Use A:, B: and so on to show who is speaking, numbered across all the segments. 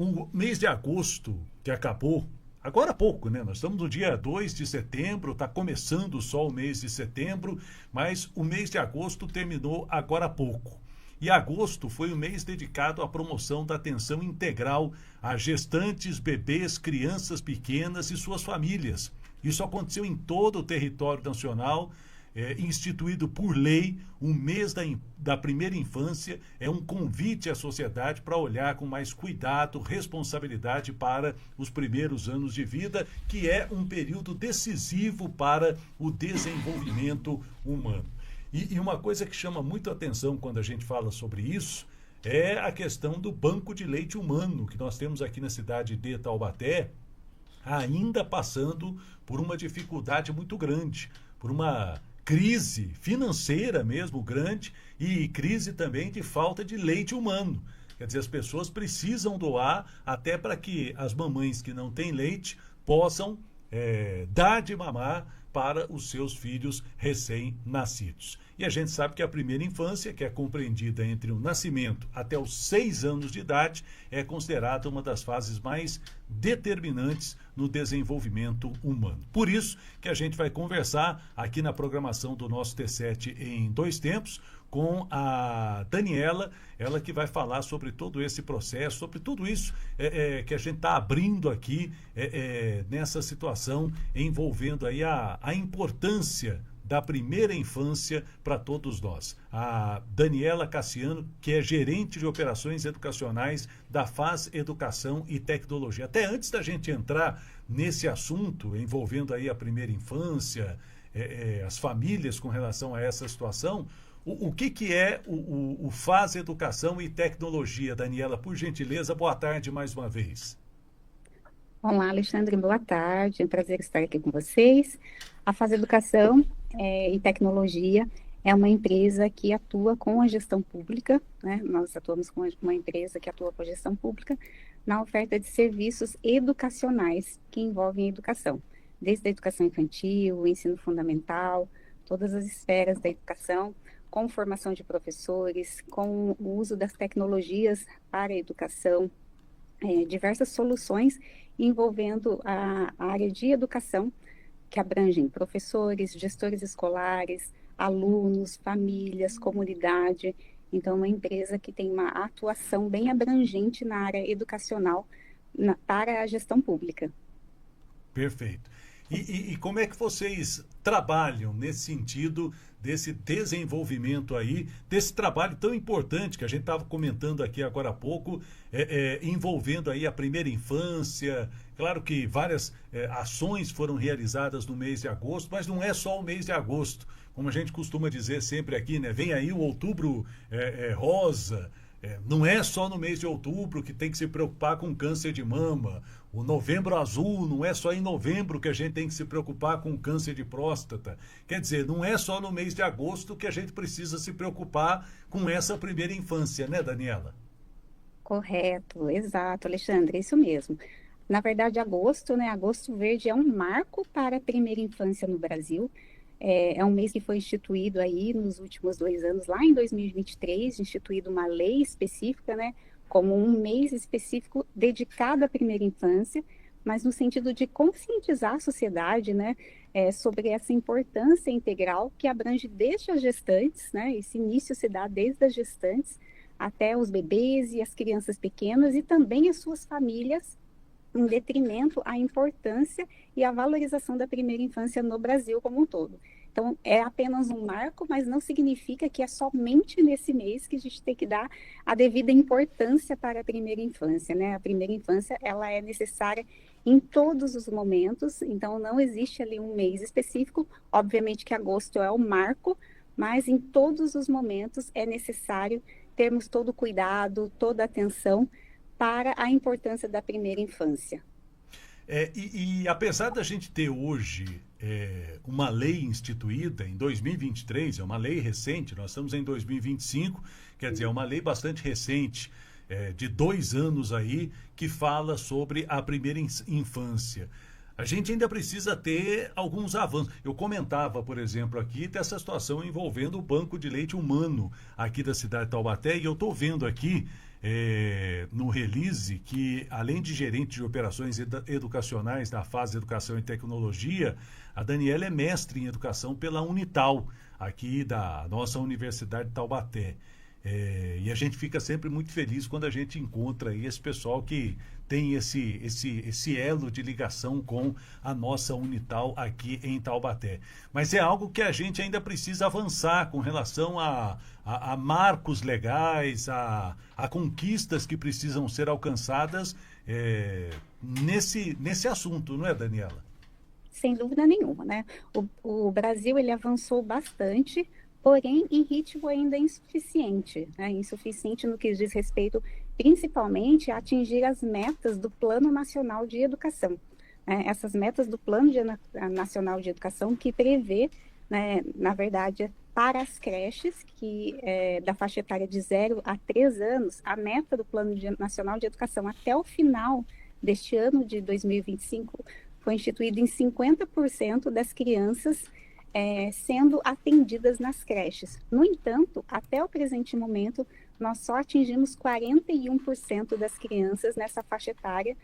A: O mês de agosto que acabou, agora há pouco, né? Nós estamos no dia 2 de setembro, está começando só o mês de setembro, mas o mês de agosto terminou agora há pouco. E agosto foi o mês dedicado à promoção da atenção integral a gestantes, bebês, crianças pequenas e suas famílias. Isso aconteceu em todo o território nacional, instituído por lei. O mês da primeira infância é um convite à sociedade para olhar com mais cuidado, responsabilidade para os primeiros anos de vida, que é um período decisivo para o desenvolvimento humano. E uma coisa que chama muito a atenção quando a gente fala sobre isso é a questão do banco de leite humano que nós temos aqui na cidade de Taubaté, ainda passando por uma dificuldade muito grande, por uma crise financeira mesmo grande e crise também de falta de leite humano. Quer dizer, as pessoas precisam doar até para que as mamães que não têm leite possam dar de mamar para os seus filhos recém-nascidos. E a gente sabe que a primeira infância, que é compreendida entre o nascimento até os 6 anos de idade, é considerada uma das fases mais determinantes no desenvolvimento humano. Por isso que a gente vai conversar aqui na programação do nosso T7 em 2 tempos com a Daniela, ela que vai falar sobre todo esse processo, sobre tudo isso que a gente está abrindo aqui nessa situação envolvendo aí a importância da primeira infância para todos nós. A Daniela Cassiano, que é gerente de operações educacionais da FAS Educação e Tecnologia. Até antes da gente entrar nesse assunto envolvendo aí a primeira infância, as famílias com relação a essa situação, o que é o FAS Educação e Tecnologia? Daniela, por gentileza, boa tarde mais uma vez.
B: Olá, Alexandre, boa tarde. É um prazer estar aqui com vocês. A FAS Educação e Tecnologia é uma empresa que atua com a gestão pública, né? Nós atuamos com uma empresa que atua com a gestão pública na oferta de serviços educacionais que envolvem a educação, desde a educação infantil, o ensino fundamental, todas as esferas da educação, com formação de professores, com o uso das tecnologias para a educação, diversas soluções envolvendo a área de educação, que abrangem professores, gestores escolares, alunos, famílias, comunidade. Então, é uma empresa que tem uma atuação bem abrangente na área educacional para a gestão pública.
A: Perfeito. E como é que vocês trabalham nesse sentido desse desenvolvimento aí, desse trabalho tão importante que a gente estava comentando aqui agora há pouco, envolvendo aí a primeira infância? Claro que várias ações foram realizadas no mês de agosto, mas não é só o mês de agosto. Como a gente costuma dizer sempre aqui, né? Vem aí o outubro rosa. Não é só no mês de outubro que tem que se preocupar com câncer de mama. O novembro azul, não é só em novembro que a gente tem que se preocupar com câncer de próstata. Quer dizer, não é só no mês de agosto que a gente precisa se preocupar com essa primeira infância, né, Daniela?
B: Correto, exato, Alexandre, isso mesmo. Na verdade, agosto, né? Agosto Verde é um marco para a primeira infância no Brasil. É um mês que foi instituído aí nos últimos 2 anos, lá em 2023, instituído uma lei específica, né, como um mês específico dedicado à primeira infância, mas no sentido de conscientizar a sociedade, né, sobre essa importância integral que abrange desde as gestantes, né, esse início se dá desde as gestantes até os bebês e as crianças pequenas e também as suas famílias, em detrimento à importância e à valorização da primeira infância no Brasil como um todo. Então, é apenas um marco, mas não significa que é somente nesse mês que a gente tem que dar a devida importância para a primeira infância, né? A primeira infância, ela é necessária em todos os momentos, então não existe ali um mês específico. Obviamente que agosto é o marco, mas em todos os momentos é necessário termos todo o cuidado, toda a atenção para a importância da primeira infância.
A: E apesar da gente ter hoje uma lei instituída em 2023, é uma lei recente, nós estamos em 2025, quer dizer, é uma lei bastante recente, de 2 anos aí, que fala sobre a primeira infância. A gente ainda precisa ter alguns avanços. Eu comentava, por exemplo, aqui dessa situação envolvendo o banco de leite humano aqui da cidade de Taubaté, e eu estou vendo aqui no release que, além de gerente de operações educacionais na fase de Educação e Tecnologia, a Daniela é mestre em Educação pela Unital, aqui da nossa Universidade de Taubaté. E a gente fica sempre muito feliz quando a gente encontra aí esse pessoal que tem esse elo de ligação com a nossa Unital aqui em Taubaté. Mas é algo que a gente ainda precisa avançar com relação a marcos legais, a conquistas que precisam ser alcançadas nesse assunto, não é, Daniela?
B: Sem dúvida nenhuma, né? O Brasil, ele avançou bastante, porém em ritmo ainda insuficiente, né? Insuficiente no que diz respeito principalmente a atingir as metas do Plano Nacional de Educação. Essas metas do Nacional de Educação que prevê, né, na verdade, para as creches, da faixa etária de 0 a 3 anos, a meta do Nacional de Educação até o final deste ano de 2025 foi instituído em 50% das crianças sendo atendidas nas creches. No entanto, até o presente momento, nós só atingimos 41% das crianças nessa faixa etária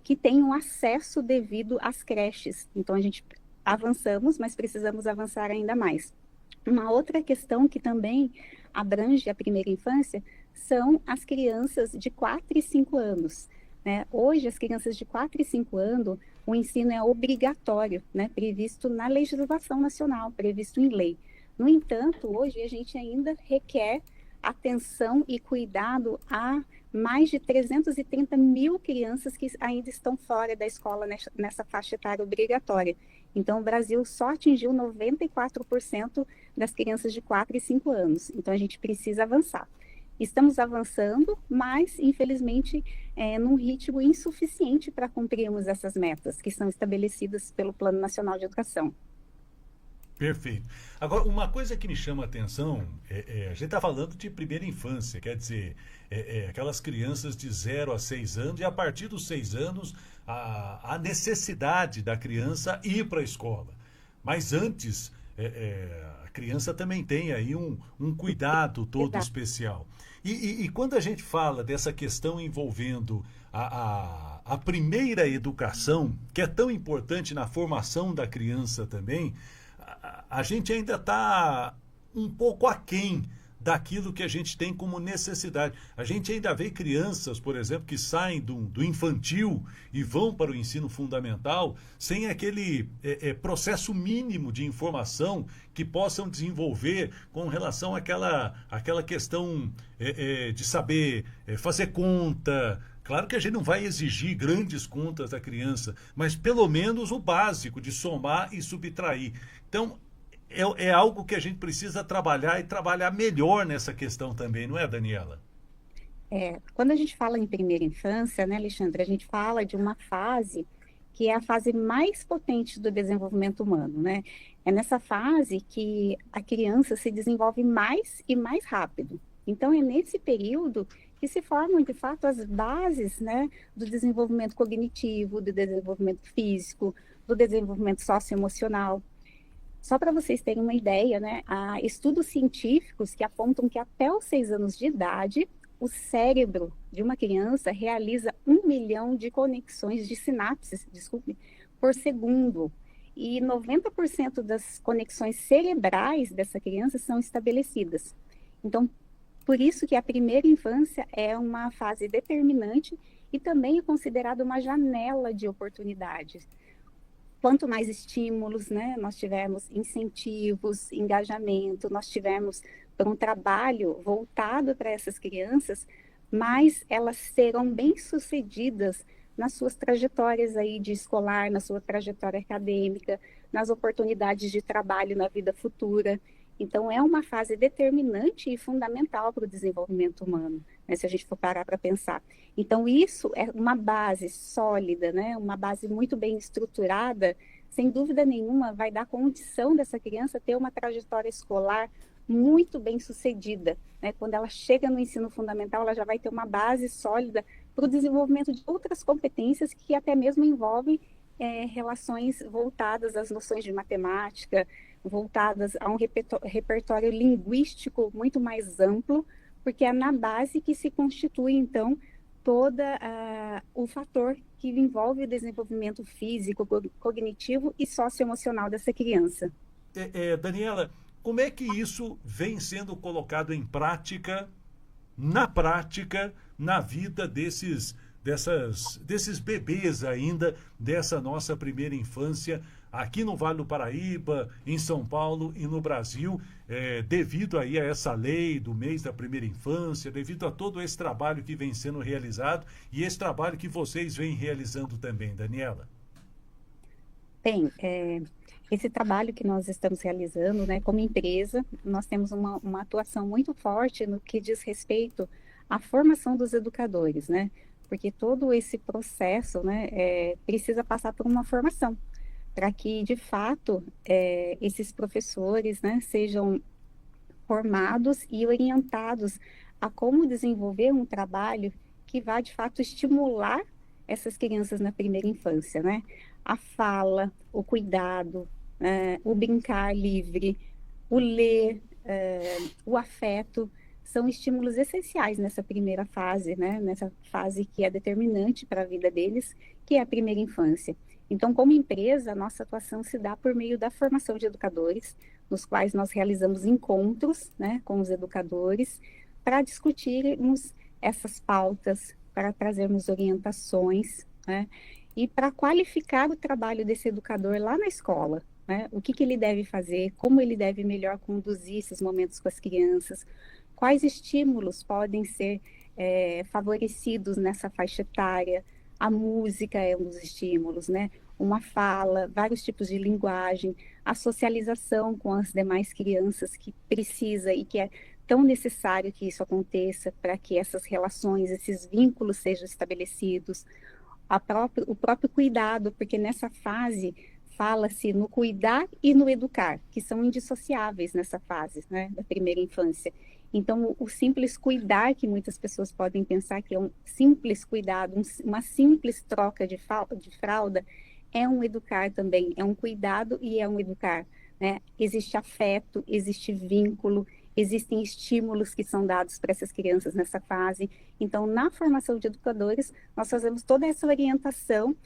B: que tenham acesso devido às creches. Então, a gente avançamos, mas precisamos avançar ainda mais. Uma outra questão que também abrange a primeira infância são as crianças de 4 e 5 anos. Hoje, as crianças de 4 e 5 anos, o ensino é obrigatório, né, previsto na legislação nacional, previsto em lei. No entanto, hoje a gente ainda requer atenção e cuidado a mais de 330 mil crianças que ainda estão fora da escola nessa faixa etária obrigatória. Então, o Brasil só atingiu 94% das crianças de 4 e 5 anos. Então, a gente precisa avançar. Estamos avançando, mas, infelizmente, num ritmo insuficiente para cumprirmos essas metas que são estabelecidas pelo Plano Nacional de Educação.
A: Perfeito. Agora, uma coisa que me chama a atenção, a gente está falando de primeira infância, quer dizer, aquelas crianças de 0 a 6 anos, e a partir dos 6 anos, a necessidade da criança ir para a escola. Mas antes, a criança também tem aí um cuidado todo especial. E quando a gente fala dessa questão envolvendo a primeira educação, que é tão importante na formação da criança também, a gente ainda está um pouco aquém daquilo que a gente tem como necessidade. A gente ainda vê crianças, por exemplo, que saem do infantil e vão para o ensino fundamental sem aquele processo mínimo de informação que possam desenvolver com relação àquela questão de saber fazer conta. Claro que a gente não vai exigir grandes contas da criança, mas pelo menos o básico de somar e subtrair. Então, é algo que a gente precisa trabalhar e trabalhar melhor nessa questão também, não é, Daniela?
B: Quando a gente fala em primeira infância, né, Alexandre, a gente fala de uma fase que é a fase mais potente do desenvolvimento humano, né? É nessa fase que a criança se desenvolve mais e mais rápido. Então, é nesse período que se formam, de fato, as bases, né, do desenvolvimento cognitivo, do desenvolvimento físico, do desenvolvimento socioemocional. Só para vocês terem uma ideia, né, há estudos científicos que apontam que até os 6 anos de idade, o cérebro de uma criança realiza 1 milhão de conexões de sinapses, por segundo. E 90% das conexões cerebrais dessa criança são estabelecidas. Então, por isso que a primeira infância é uma fase determinante e também é considerada uma janela de oportunidades. Quanto mais estímulos, né, nós tivermos incentivos, engajamento, nós tivermos um trabalho voltado para essas crianças, mais elas serão bem-sucedidas nas suas trajetórias aí de escolar, na sua trajetória acadêmica, nas oportunidades de trabalho na vida futura. Então, é uma fase determinante e fundamental para o desenvolvimento humano, né, se a gente for parar para pensar. Então, isso é uma base sólida, né, uma base muito bem estruturada, sem dúvida nenhuma, vai dar condição dessa criança ter uma trajetória escolar muito bem sucedida, né? Quando ela chega no ensino fundamental, ela já vai ter uma base sólida para o desenvolvimento de outras competências que até mesmo envolvem relações voltadas às noções de matemática, voltadas a um repertório linguístico muito mais amplo, porque é na base que se constitui, então, todo o fator que envolve o desenvolvimento físico, cognitivo e socioemocional dessa criança.
A: Daniela, como é que isso vem sendo colocado em prática, na prática, na vida desses bebês ainda, dessa nossa primeira infância, aqui no Vale do Paraíba, em São Paulo e no Brasil, devido aí a essa lei do mês da primeira infância, devido a todo esse trabalho que vem sendo realizado e esse trabalho que vocês vêm realizando também, Daniela?
B: Bem, esse trabalho que nós estamos realizando, né, como empresa, nós temos uma atuação muito forte no que diz respeito à formação dos educadores, né? Porque todo esse processo, né, precisa passar por uma formação, para que, de fato, esses professores, né, sejam formados e orientados a como desenvolver um trabalho que vá, de fato, estimular essas crianças na primeira infância, né? A fala, o cuidado, o brincar livre, o ler, o afeto, são estímulos essenciais nessa primeira fase, né? Nessa fase que é determinante para a vida deles, que é a primeira infância. Então, como empresa, a nossa atuação se dá por meio da formação de educadores, nos quais nós realizamos encontros, né, com os educadores, para discutirmos essas pautas, para trazermos orientações, né, e para qualificar o trabalho desse educador lá na escola, né, o que ele deve fazer, como ele deve melhor conduzir esses momentos com as crianças, quais estímulos podem ser favorecidos nessa faixa etária. A música é um dos estímulos, né? Uma fala, vários tipos de linguagem, a socialização com as demais crianças que precisa e que é tão necessário que isso aconteça para que essas relações, esses vínculos sejam estabelecidos. O próprio cuidado, porque nessa fase fala-se no cuidar e no educar, que são indissociáveis nessa fase, né, da primeira infância. Então, o simples cuidar, que muitas pessoas podem pensar que é um simples cuidado, uma simples troca de fralda, é um educar também, é um cuidado e é um educar, né? Existe afeto, existe vínculo, existem estímulos que são dados para essas crianças nessa fase. Então, na formação de educadores, nós fazemos toda essa orientação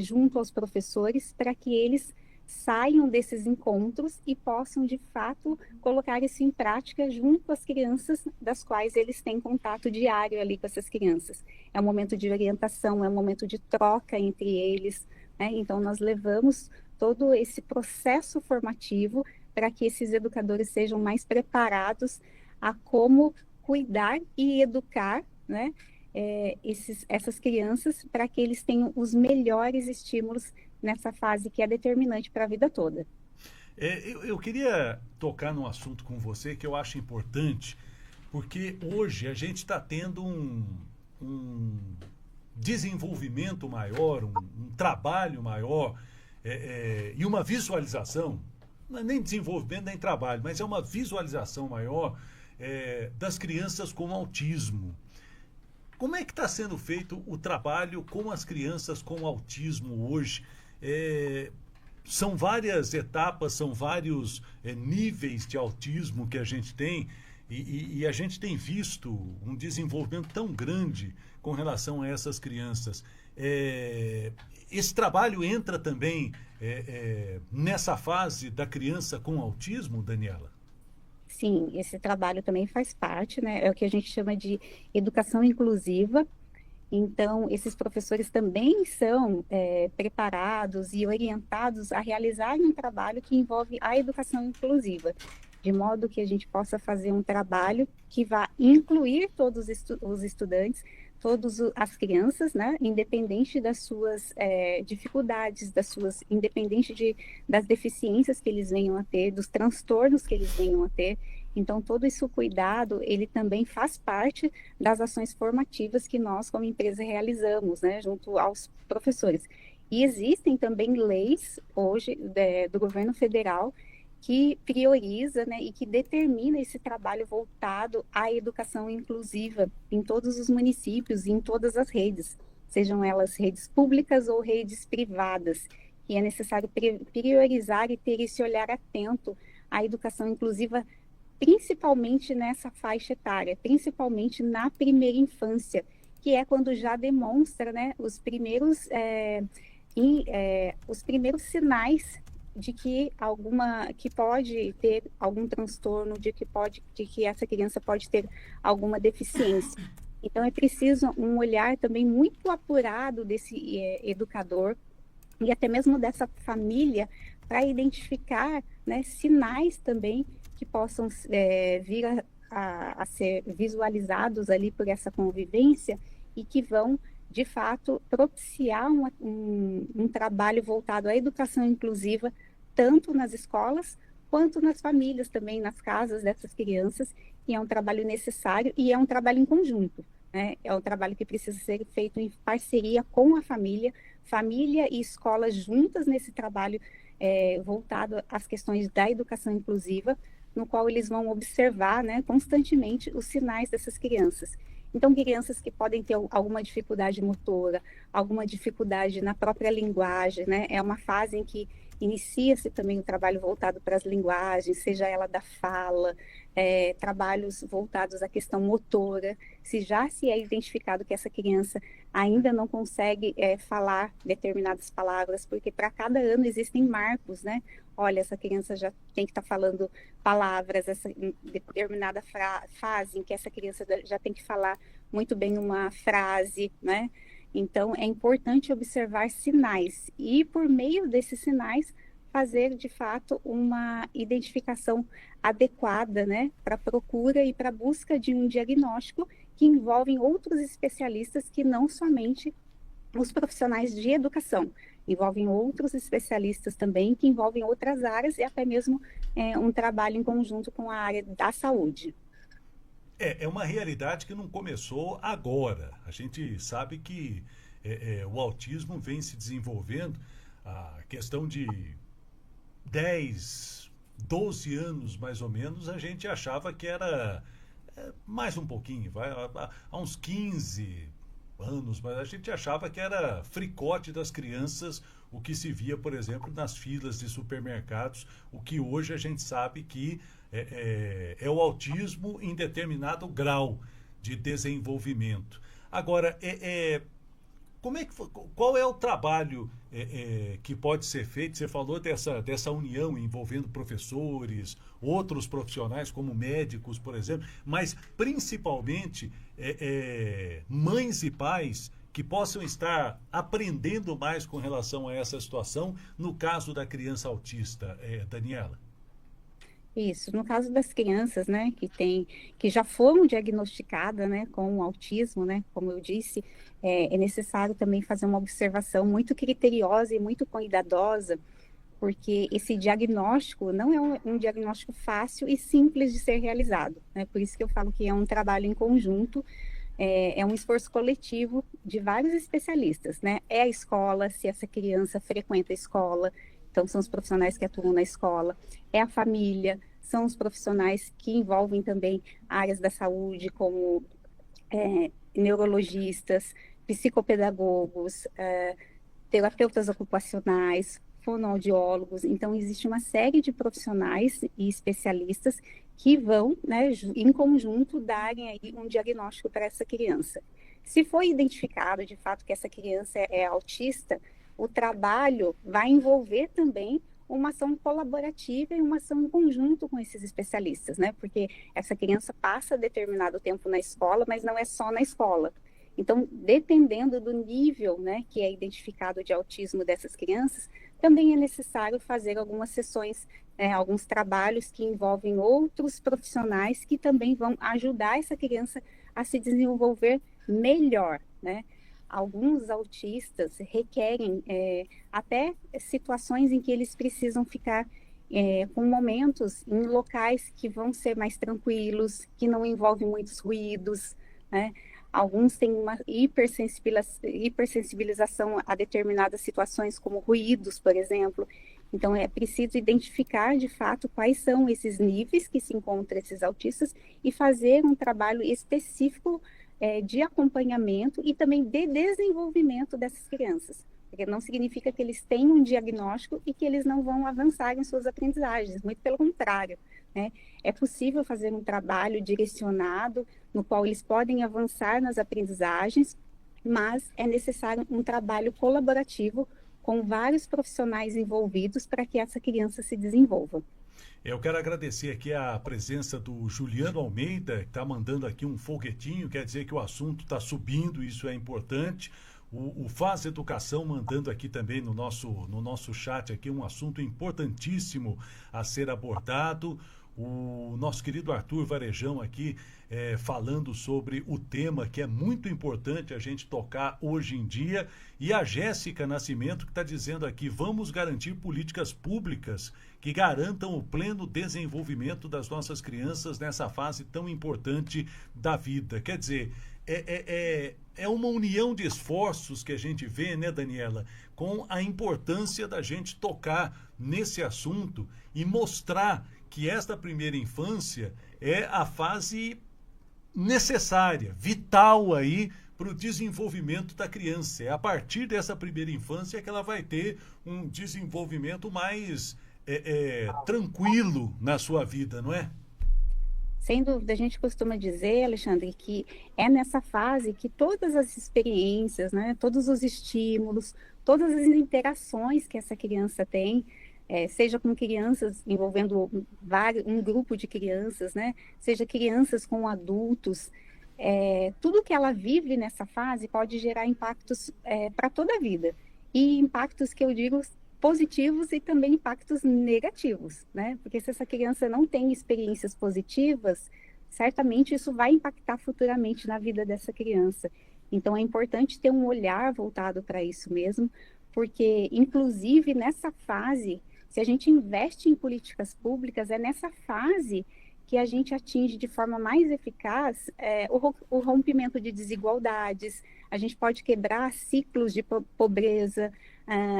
B: junto aos professores para que eles saiam desses encontros e possam, de fato, colocar isso em prática junto às crianças das quais eles têm contato diário ali com essas crianças. É um momento de orientação, é um momento de troca entre eles, né? Então, nós levamos todo esse processo formativo para que esses educadores sejam mais preparados a como cuidar e educar, né, essas crianças para que eles tenham os melhores estímulos nessa fase que é determinante para a vida toda.
A: Eu queria tocar num assunto com você que eu acho importante, porque hoje a gente está tendo um desenvolvimento maior, um trabalho maior e uma visualização, não é nem desenvolvimento nem trabalho, mas é uma visualização maior das crianças com autismo. Como é que está sendo feito o trabalho com as crianças com autismo hoje? São várias etapas, são vários níveis de autismo que a gente tem e a gente tem visto um desenvolvimento tão grande com relação a essas crianças. Esse trabalho entra também nessa fase da criança com autismo, Daniela?
B: Sim, esse trabalho também faz parte, né? É o que a gente chama de educação inclusiva. Então, esses professores também são preparados e orientados a realizarem um trabalho que envolve a educação inclusiva, de modo que a gente possa fazer um trabalho que vá incluir todos os estudantes, todas as crianças, né, independente das suas dificuldades, independente das deficiências que eles venham a ter, dos transtornos que eles venham a ter. Então, todo esse cuidado, ele também faz parte das ações formativas que nós, como empresa, realizamos, né, junto aos professores. E existem também leis, hoje, do governo federal, que prioriza, né, e que determina esse trabalho voltado à educação inclusiva em todos os municípios e em todas as redes, sejam elas redes públicas ou redes privadas, que é necessário priorizar e ter esse olhar atento à educação inclusiva principalmente nessa faixa etária, principalmente na primeira infância, que é quando já demonstra, né, os primeiros sinais de que pode ter algum transtorno, de que essa criança pode ter alguma deficiência. Então é preciso um olhar também muito apurado desse educador e até mesmo dessa família para identificar, né, sinais também que possam vir a ser visualizados ali por essa convivência e que vão, de fato, propiciar um trabalho voltado à educação inclusiva, tanto nas escolas quanto nas famílias também, nas casas dessas crianças, e é um trabalho necessário e é um trabalho em conjunto, né? É um trabalho que precisa ser feito em parceria com a família e escola juntas nesse trabalho voltado às questões da educação inclusiva, no qual eles vão observar, né, constantemente os sinais dessas crianças. Então, crianças que podem ter alguma dificuldade motora, alguma dificuldade na própria linguagem, né? É uma fase em que inicia-se também o trabalho voltado para as linguagens, seja ela da fala, trabalhos voltados à questão motora. Se é identificado que essa criança ainda não consegue falar determinadas palavras, porque para cada ano existem marcos, né? Olha, essa criança já tem que estar falando palavras, em determinada fase em que essa criança já tem que falar muito bem uma frase, né? Então, é importante observar sinais e, por meio desses sinais, fazer, de fato, uma identificação adequada, né, para a procura e para a busca de um diagnóstico que envolvem outros especialistas que não somente os profissionais de educação, envolvem outros especialistas também que envolvem outras áreas e até mesmo um trabalho em conjunto com a área da saúde.
A: É uma realidade que não começou agora. A gente sabe que o autismo vem se desenvolvendo, a questão de 10, 12 anos mais ou menos, a gente achava que era mais um pouquinho, há uns 15 anos, mas a gente achava que era fricote das crianças, o que se via, por exemplo, nas filas de supermercados, o que hoje a gente sabe que é o autismo em determinado grau de desenvolvimento. Agora, qual é o trabalho que pode ser feito? Você falou dessa união envolvendo professores, outros profissionais como médicos, por exemplo, mas principalmente mães e pais que possam estar aprendendo mais com relação a essa situação, no caso da criança autista, Daniela.
B: Isso, no caso das crianças, né, que já foram diagnosticadas, né, com o autismo, né, como eu disse, é necessário também fazer uma observação muito criteriosa e muito cuidadosa, porque esse diagnóstico não é um diagnóstico fácil e simples de ser realizado, né, por isso que eu falo que é um trabalho em conjunto, é um esforço coletivo de vários especialistas, né, é a escola, se essa criança frequenta a escola, então são os profissionais que atuam na escola, é a família, são os profissionais que envolvem também áreas da saúde, como neurologistas, psicopedagogos, terapeutas ocupacionais, fonoaudiólogos. Então, existe uma série de profissionais e especialistas que vão, né, em conjunto, darem aí um diagnóstico para essa criança. Se for identificado, de fato, que essa criança é autista, o trabalho vai envolver também uma ação colaborativa e uma ação em conjunto com esses especialistas, né? Porque essa criança passa determinado tempo na escola, mas não é só na escola. Então, dependendo do nível, né, que é identificado de autismo dessas crianças, também é necessário fazer algumas sessões, alguns trabalhos que envolvem outros profissionais que também vão ajudar essa criança a se desenvolver melhor, né? Alguns autistas requerem até situações em que eles precisam ficar com momentos em locais que vão ser mais tranquilos, que não envolvem muitos ruídos, né? Alguns têm uma hipersensibilização a determinadas situações, como ruídos, por exemplo. Então, é preciso identificar, de fato, quais são esses níveis que se encontram esses autistas e fazer um trabalho específico de acompanhamento e também de desenvolvimento dessas crianças. Porque não significa que eles têm um diagnóstico e que eles não vão avançar em suas aprendizagens, muito pelo contrário, né? É possível fazer um trabalho direcionado, no qual eles podem avançar nas aprendizagens, mas é necessário um trabalho colaborativo com vários profissionais envolvidos para que essa criança se desenvolva.
A: Eu quero agradecer aqui a presença do Juliano Almeida, que está mandando aqui um foguetinho, quer dizer que o assunto está subindo, isso é importante. O Faz Educação mandando aqui também no nosso chat aqui um assunto importantíssimo a ser abordado. O nosso querido Arthur Varejão aqui falando sobre o tema que é muito importante a gente tocar hoje em dia. E a Jéssica Nascimento que está dizendo aqui, vamos garantir políticas públicas que garantam o pleno desenvolvimento das nossas crianças nessa fase tão importante da vida. Quer dizer, é uma união de esforços que a gente vê, né, Daniela, com a importância da gente tocar nesse assunto e mostrar que esta primeira infância é a fase necessária, vital aí para o desenvolvimento da criança. É a partir dessa primeira infância que ela vai ter um desenvolvimento mais tranquilo na sua vida, não é?
B: Sem dúvida, a gente costuma dizer, Alexandre, que é nessa fase que todas as experiências, né, todos os estímulos, todas as interações que essa criança tem, seja com crianças envolvendo um grupo de crianças, né, seja crianças com adultos, tudo que ela vive nessa fase pode gerar impactos para toda a vida. E impactos que eu digo positivos e também impactos negativos, né? Porque se essa criança não tem experiências positivas, certamente isso vai impactar futuramente na vida dessa criança. Então é importante ter um olhar voltado para isso mesmo, porque inclusive nessa fase, se a gente investe em políticas públicas, é nessa fase que a gente atinge de forma mais eficaz o rompimento de desigualdades, a gente pode quebrar ciclos de pobreza,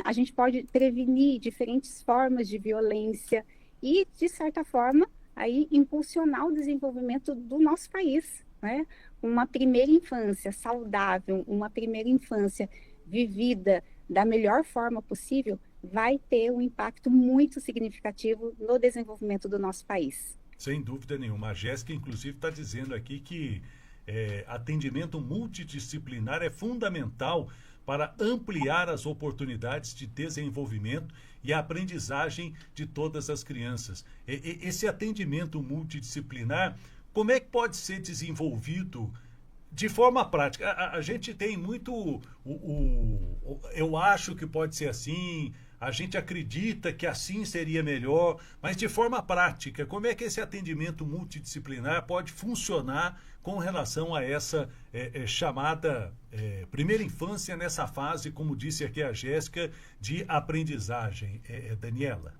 B: a gente pode prevenir diferentes formas de violência e, de certa forma, aí impulsionar o desenvolvimento do nosso país, né? Uma primeira infância saudável, uma primeira infância vivida da melhor forma possível, vai ter um impacto muito significativo no desenvolvimento do nosso país.
A: Sem dúvida nenhuma. A Jéssica, inclusive, está dizendo aqui que atendimento multidisciplinar é fundamental para ampliar as oportunidades de desenvolvimento e aprendizagem de todas as crianças. Esse atendimento multidisciplinar, como é que pode ser desenvolvido de forma prática? A gente tem muito, eu acho que pode ser assim, a gente acredita que assim seria melhor, mas de forma prática, como é que esse atendimento multidisciplinar pode funcionar com relação a essa chamada primeira infância nessa fase, como disse aqui a Jéssica, de aprendizagem, Daniela?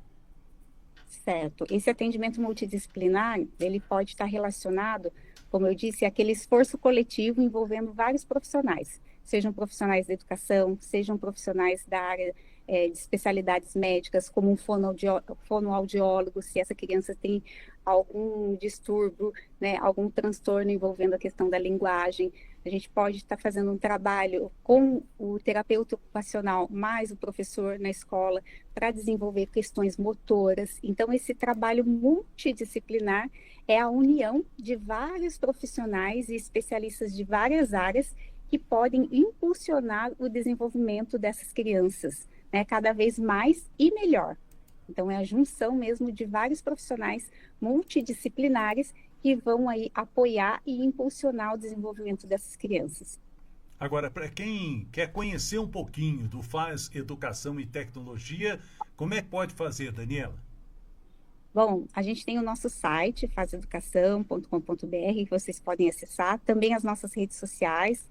B: Certo. Esse atendimento multidisciplinar, ele pode estar relacionado, como eu disse, àquele esforço coletivo envolvendo vários profissionais, sejam profissionais da educação, sejam profissionais da área de especialidades médicas, como um fonoaudiólogo, se essa criança tem algum distúrbio, né, algum transtorno envolvendo a questão da linguagem. A gente pode estar fazendo um trabalho com o terapeuta ocupacional, mais o professor na escola, para desenvolver questões motoras. Então, esse trabalho multidisciplinar é a união de vários profissionais e especialistas de várias áreas que podem impulsionar o desenvolvimento dessas crianças, né, cada vez mais e melhor. Então, é a junção mesmo de vários profissionais multidisciplinares que vão aí apoiar e impulsionar o desenvolvimento dessas crianças.
A: Agora, para quem quer conhecer um pouquinho do Faz Educação e Tecnologia, como é que pode fazer, Daniela?
B: Bom, a gente tem o nosso site, fazeducação.com.br, que vocês podem acessar. Também as nossas redes sociais,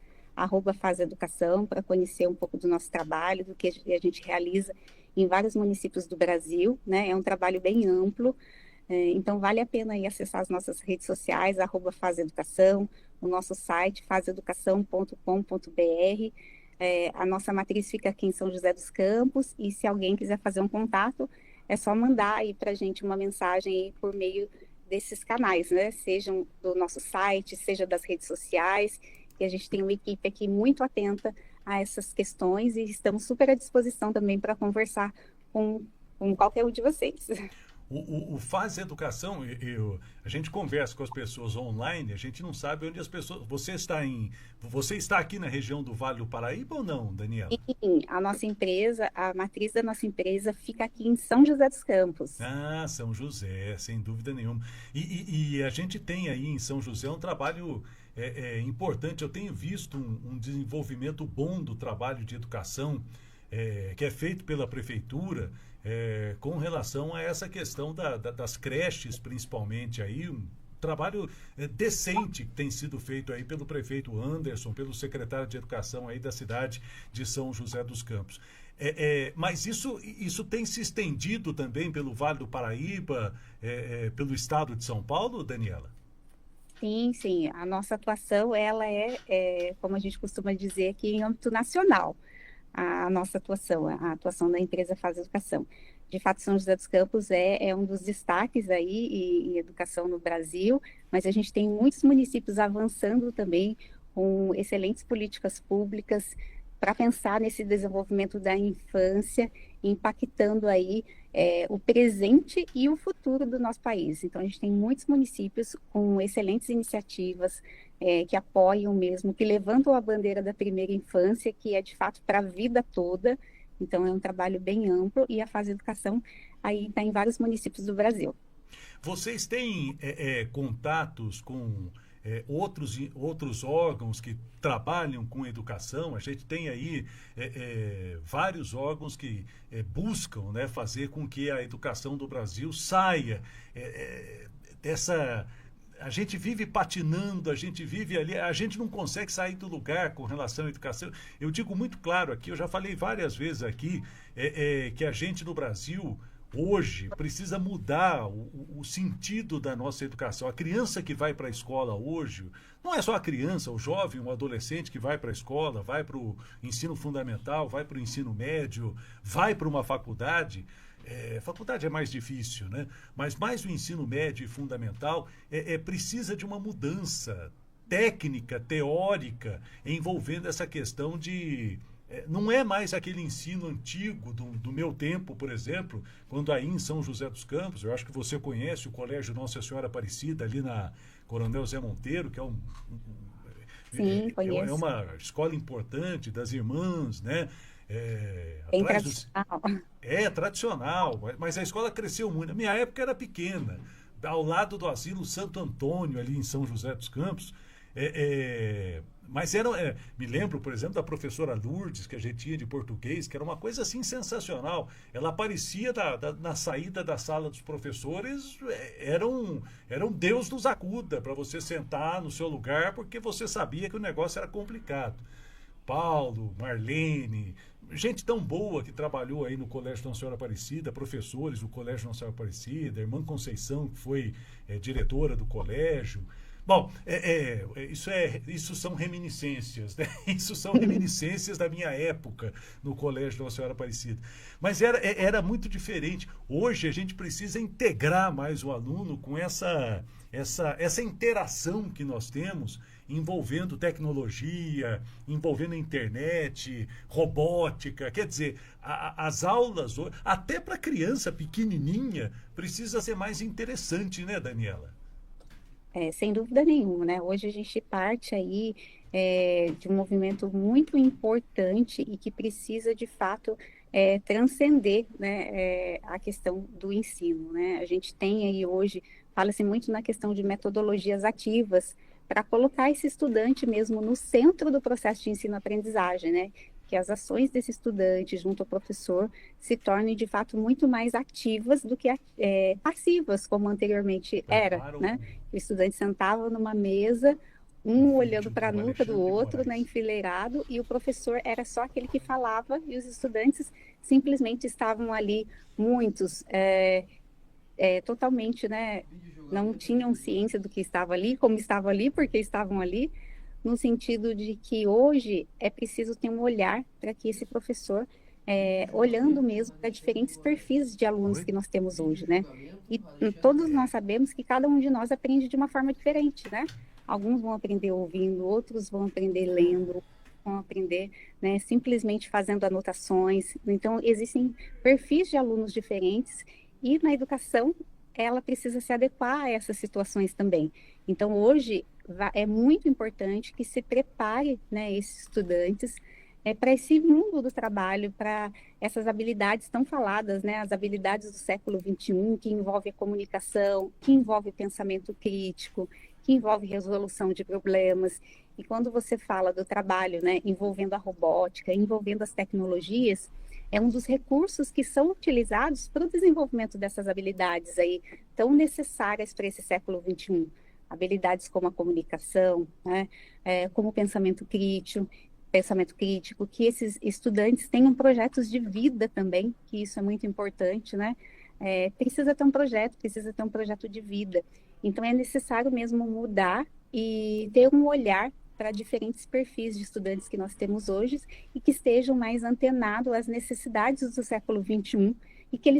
B: @fazeducação, para conhecer um pouco do nosso trabalho, do que a gente realiza em vários municípios do Brasil, né? É um trabalho bem amplo, então vale a pena aí acessar as nossas redes sociais, @fazeducação, o nosso site, fazeducação.com.br. A nossa matriz fica aqui em São José dos Campos, e se alguém quiser fazer um contato, é só mandar aí para a gente uma mensagem aí por meio desses canais, né? Sejam do nosso site, seja das redes sociais, e a gente tem uma equipe aqui muito atenta a essas questões e estamos super à disposição também para conversar com qualquer um de vocês.
A: o Faz Educação, a gente conversa com as pessoas online, a gente não sabe onde as pessoas. Você está aqui na região do Vale do Paraíba ou não, Daniela?
B: Sim, a nossa empresa, a matriz da nossa empresa fica aqui em São José dos Campos.
A: Ah, São José, sem dúvida nenhuma. E a gente tem aí em São José um trabalho importante. Eu tenho visto um desenvolvimento bom do trabalho de educação que é feito pela prefeitura com relação a essa questão das creches, principalmente aí, um trabalho decente que tem sido feito aí pelo prefeito Anderson, pelo secretário de Educação aí da cidade de São José dos Campos. Mas isso tem se estendido também pelo Vale do Paraíba, pelo estado de São Paulo, Daniela?
B: Sim, sim, a nossa atuação, ela como a gente costuma dizer aqui, em âmbito nacional. A nossa atuação, a atuação da empresa Faz Educação. De fato, São José dos Campos é um dos destaques aí em educação no Brasil, mas a gente tem muitos municípios avançando também com excelentes políticas públicas para pensar nesse desenvolvimento da infância, impactando aí o presente e o futuro do nosso país. Então, a gente tem muitos municípios com excelentes iniciativas que apoiam mesmo, que levantam a bandeira da primeira infância, que é de fato para a vida toda. Então, é um trabalho bem amplo e a Faz Educação aí está em vários municípios do Brasil.
A: Vocês têm contatos com outros órgãos que trabalham com educação? A gente tem aí vários órgãos que buscam, né, fazer com que a educação do Brasil saia dessa. A gente vive patinando, a gente vive ali, a gente não consegue sair do lugar com relação à educação. Eu digo muito claro aqui, eu já falei várias vezes aqui, que a gente no Brasil hoje precisa mudar o sentido da nossa educação. A criança que vai para a escola hoje, não é só a criança, o jovem, o adolescente que vai para a escola, vai para o ensino fundamental, vai para o ensino médio, vai para uma faculdade. Faculdade é mais difícil, né? Mas mais o ensino médio e fundamental precisa de uma mudança técnica, teórica, envolvendo essa questão de não é mais aquele ensino antigo do meu tempo, por exemplo, quando aí em São José dos Campos, eu acho que você conhece o Colégio Nossa Senhora Aparecida, ali na Coronel Zé Monteiro, que
B: Sim, conheço.
A: uma escola importante das irmãs, né?
B: Bem tradicional.
A: É tradicional, mas a escola cresceu muito. Na minha época era pequena, ao lado do Asilo Santo Antônio, ali em São José dos Campos. Mas me lembro, por exemplo, da professora Lourdes, que a gente tinha de português, que era uma coisa assim sensacional. Ela aparecia na saída da sala dos professores, era um Deus nos acuda para você sentar no seu lugar, porque você sabia que o negócio era complicado. Paulo, Marlene, gente tão boa que trabalhou aí no Colégio Nossa Senhora Aparecida, professores do Colégio Nossa Senhora Aparecida, a irmã Conceição, que foi diretora do colégio. Bom, isso são reminiscências, né? Isso são reminiscências da minha época no Colégio Nossa Senhora Aparecida. Mas era muito diferente. Hoje a gente precisa integrar mais o aluno com essa interação que nós temos, envolvendo tecnologia, envolvendo a internet, robótica. Quer dizer, as aulas, até para criança pequenininha, precisa ser mais interessante, né, Daniela?
B: Sem dúvida nenhuma, né? Hoje a gente parte aí de um movimento muito importante e que precisa, de fato, transcender, né, a questão do ensino, né? A gente tem aí hoje, fala-se muito na questão de metodologias ativas para colocar esse estudante mesmo no centro do processo de ensino-aprendizagem, né? Que as ações desse estudante junto ao professor se tornem, de fato, muito mais ativas do que passivas, como anteriormente era, né? O estudante sentava numa mesa, um olhando para a nuca do outro, né, enfileirado, e o professor era só aquele que falava, e os estudantes simplesmente estavam ali, muitos, totalmente, né, não tinham ciência do que estava ali, como estava ali, porque estavam ali, no sentido de que hoje é preciso ter um olhar para que esse professor, olhando mesmo para diferentes perfis de alunos que nós temos hoje, né? E todos nós sabemos que cada um de nós aprende de uma forma diferente, né? Alguns vão aprender ouvindo, outros vão aprender lendo, vão aprender, né, simplesmente fazendo anotações. Então, existem perfis de alunos diferentes E na educação, ela precisa se adequar a essas situações também. Então, hoje, é muito importante que se prepare, né, esses estudantes para esse mundo do trabalho, para essas habilidades tão faladas, né, as habilidades do século XXI, que envolve a comunicação, que envolve o pensamento crítico, que envolve resolução de problemas. E quando você fala do trabalho, né, envolvendo a robótica, envolvendo as tecnologias, é um dos recursos que são utilizados para o desenvolvimento dessas habilidades aí tão necessárias para esse século XXI. Habilidades como a comunicação, né, como o pensamento crítico, que esses estudantes tenham projetos de vida também, que isso é muito importante, né? Precisa ter um projeto de vida. Então é necessário mesmo mudar e ter um olhar para diferentes perfis de estudantes que nós temos hoje e que estejam mais antenados às necessidades do século XXI e que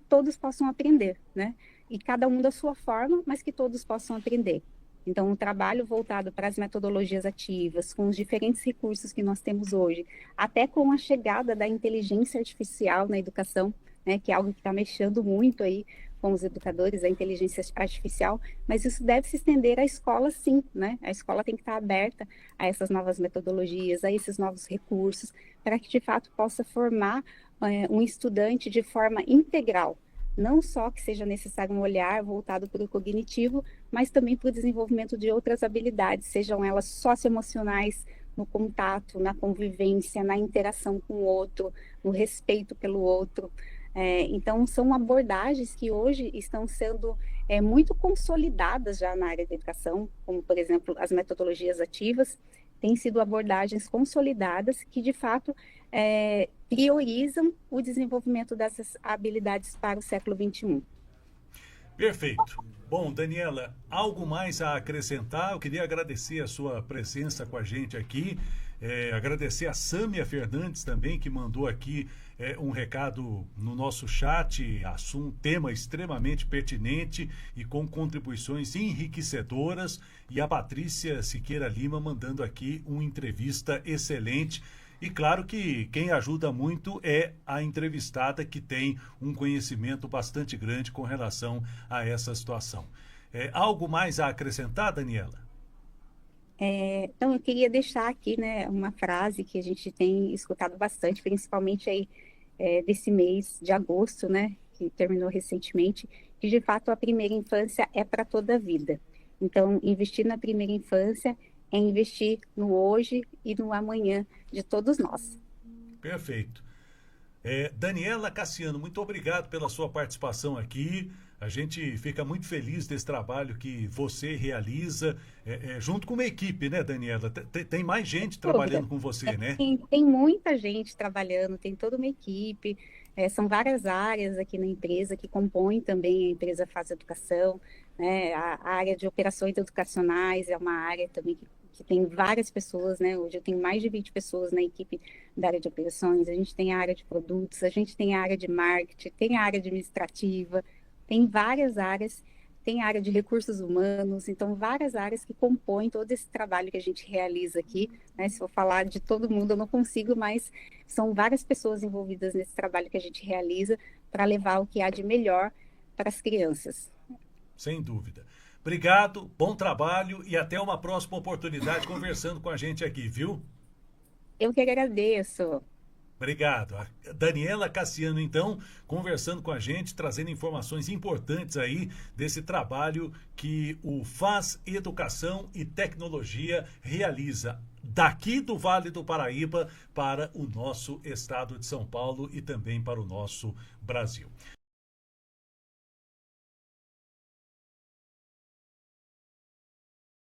B: todos possam aprender, né? E cada um da sua forma, mas que todos possam aprender. Então, um trabalho voltado para as metodologias ativas, com os diferentes recursos que nós temos hoje, até com a chegada da inteligência artificial na educação, né, que é algo que está mexendo muito aí com os educadores, a inteligência artificial, mas isso deve se estender à escola, sim, né? A escola tem que estar aberta a essas novas metodologias, a esses novos recursos, para que de fato possa formar um estudante de forma integral, não só que seja necessário um olhar voltado para o cognitivo, mas também para o desenvolvimento de outras habilidades, sejam elas socioemocionais, no contato, na convivência, na interação com o outro, no respeito pelo outro. Então, são abordagens que hoje estão sendo muito consolidadas já na área da educação, como, por exemplo, as metodologias ativas, têm sido abordagens consolidadas que, de fato, priorizam o desenvolvimento dessas habilidades para o século XXI.
A: Perfeito. Bom, Daniela, algo mais a acrescentar? Eu queria agradecer a sua presença com a gente aqui, agradecer a Sâmia Fernandes também, que mandou aqui um recado no nosso chat, tema extremamente pertinente e com contribuições enriquecedoras, e a Patrícia Siqueira Lima mandando aqui uma entrevista excelente. E claro que quem ajuda muito é a entrevistada, que tem um conhecimento bastante grande com relação a essa situação. Algo mais a acrescentar, Daniela?
B: Então, eu queria deixar aqui, né, uma frase que a gente tem escutado bastante, principalmente aí desse mês de agosto, né, que terminou recentemente, que de fato a primeira infância é para toda a vida. Então, investir na primeira infância é investir no hoje e no amanhã de todos nós.
A: Perfeito. Daniela Cassiano, muito obrigado pela sua participação aqui. A gente fica muito feliz desse trabalho que você realiza, junto com uma equipe, né, Daniela? Tem mais gente trabalhando com você, né?
B: Tem muita gente trabalhando, tem toda uma equipe, são várias áreas aqui na empresa que compõem também a empresa Faz Educação, né? A área de operações educacionais é uma área também que tem várias pessoas, né? Hoje eu tenho mais de 20 pessoas na equipe da área de operações, a gente tem a área de produtos, a gente tem a área de marketing, tem a área administrativa, tem várias áreas, tem a área de recursos humanos, então várias áreas que compõem todo esse trabalho que a gente realiza aqui, né? Se eu falar de todo mundo, eu não consigo, mas são várias pessoas envolvidas nesse trabalho que a gente realiza para levar o que há de melhor para as crianças.
A: Sem dúvida. Obrigado, bom trabalho e até uma próxima oportunidade conversando com a gente aqui, viu?
B: Eu que agradeço.
A: Obrigado. A Daniela Cassiano, então, conversando com a gente, trazendo informações importantes aí desse trabalho que o Faz Educação e Tecnologia realiza daqui do Vale do Paraíba para o nosso estado de São Paulo e também para o nosso Brasil.